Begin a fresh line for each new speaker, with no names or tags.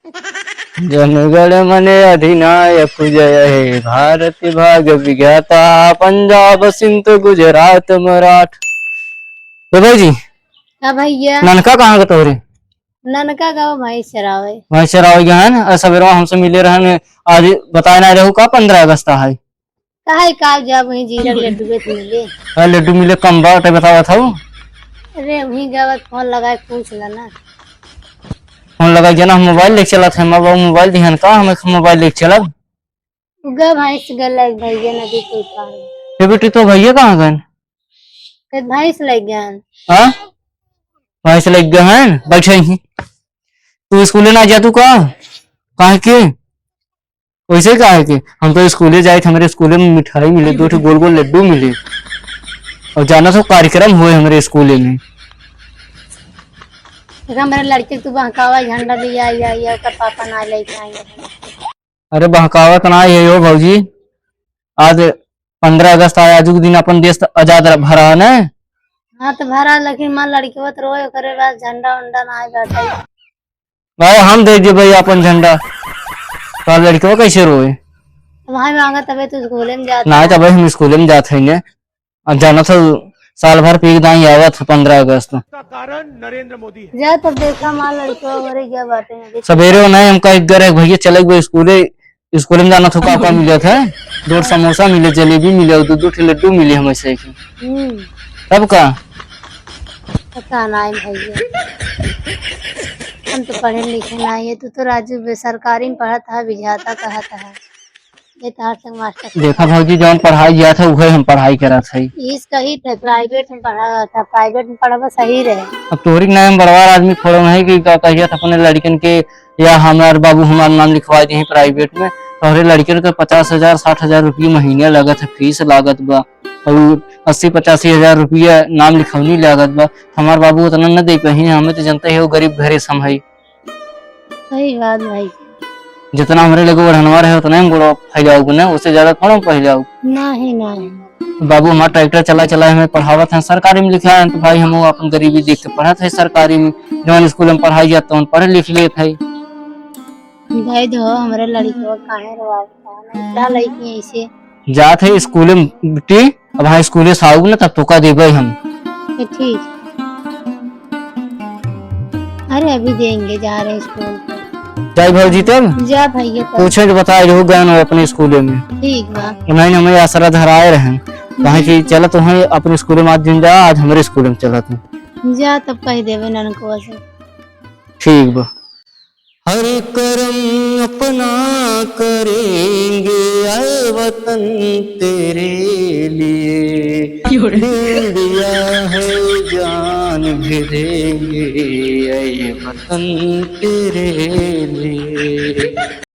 जनगण मन अधिनायक जय हे भारत भाग्य विधाता पंजाब सिंध गुजरात मराठ। तो भाई जी
हाँ भैया।
ननका कहाँ का तोरे?
ननका गाँव भाई सरावे।
भाई चराव गया है ना सवेरा हमसे मिले रहन। आज बताए ना रहू का 15 अगस्त है।
काहे का जब वही जीरा के लड्डू बेच मिले।
लड्डू मिले कम बात बतावा था।
अरे वही गावत फोन लगाए पूछ लेना।
फोन लगा गया ना हम मोबाइल लेके चला था। मोबाइल दिहन का हमें मोबाइल लेके चला
ग भैंस गल भैया नदी कोई पार।
ये बेटी तो भैया कहाँ गए?
भैंस लग गया।
हाँ भाई से लग गए हैं बैठे ही। तू स्कूले ना जा तू कहाँ के वैसे कहा के हम तो स्कूले जाए थे। हमारे स्कूले में मिठाई मिले 2 गोल गोल लड्डू मिले और जाना तो कार्यक्रम हुए हमारे स्कूले में।
मेरे लड़के तू बहकावा झंडा लिया या पापा ना लेके आएंगे।
अरे बहकावत ना ये हो भाजी। आज 15 अगस्त आया। आज के दिन अपन देश आजाद भरा न।
हाँ तो भरा लेकिन मां लड़के वो रोए करे बाद झंडा उंडा ना बैठे।
भाई हम दे दिए भाई अपन झंडा तो लड़के कैसे रोए?
वहां मांगा तबे तो स्कूल में जाता
ना तब हम स्कूल में जाते हैं और जाना था साल भर पीक दाई आवत 15 अगस्त
कारण नरेंद्र मोदी है।
जा तब देखा मां लड़के हो क्या बातें
सवेरे नहीं हमका एक घर भैया चले गए स्कूल में जाना था। का मिले थे 2 समोसा मिले जलेबी मिले 2 लड्डू मिले हमेशा तब का
पता नहीं भैया। हम तो पढ़े लिखे नहीं है। तू तो राजू सरकारी में पढ़ा था विझाता कहा था। ये तो हर संग मास्टर
देखा भौजी जौन पढ़ाई गया था वही हम पढ़ाई करा था।
इस कही थे प्राइवेट में पढ़ा था। प्राइवेट में पढ़ा सही रहे।
अब तोहरी नाम बड़वार आदमी थोड़ा नहीं कि कहिया था अपने लड़कन के या हमारे बाबू हमारा नाम लिखवा दिए प्राइवेट में। तोहरे लड़कन के 50,000 60,000 रुपये महीने लागत है फीस लागत बा और 80-85 हजार रुपया नाम लिखौनी लागत बा। हमारे बाबू उतना न दे पाही। हमें तो जनता है वो गरीब घरे संभाई।
सही बात भाई।
जितना हमारे लगे बढ़नवा रहे उतना हम गोड़ा फैलाओगे ना उससे ज्यादा थोड़ा फैलाओ।
नहीं नहीं
बाबू हमारा ट्रैक्टर चला हमें पढ़ावत है सरकारी में लिखा है तो भाई हम अपन गरीबी देख के पढ़ा थे सरकारी में। जब स्कूल में पढ़ाई जाता पढ़े लिख लिए थे।
भाई दो हमारे लड़की काहे रवा लड़की ऐसे
जाते स्कूल में बेटी। अब हाँ स्कूले से आओगे ना तब तो का देवे हम।
ठीक। अरे अभी देंगे जा रहे स्कूल
जाए भौजी तब
जा भैया
पूछे तो बताए रहो गए अपने स्कूल में।
ठीक बा
नहीं हमें आसरा धराए रहे कहा कि चला तुम्हें अपने स्कूल में आज दिन जा आज हमारे स्कूल में चला तुम
जा तब कह देवे ननको से।
ठीक बा। हर करम अपना करेंगे आए वतन तेरे लिए दिल दिया है जान भी देंगे आए वतन तेरे लिए।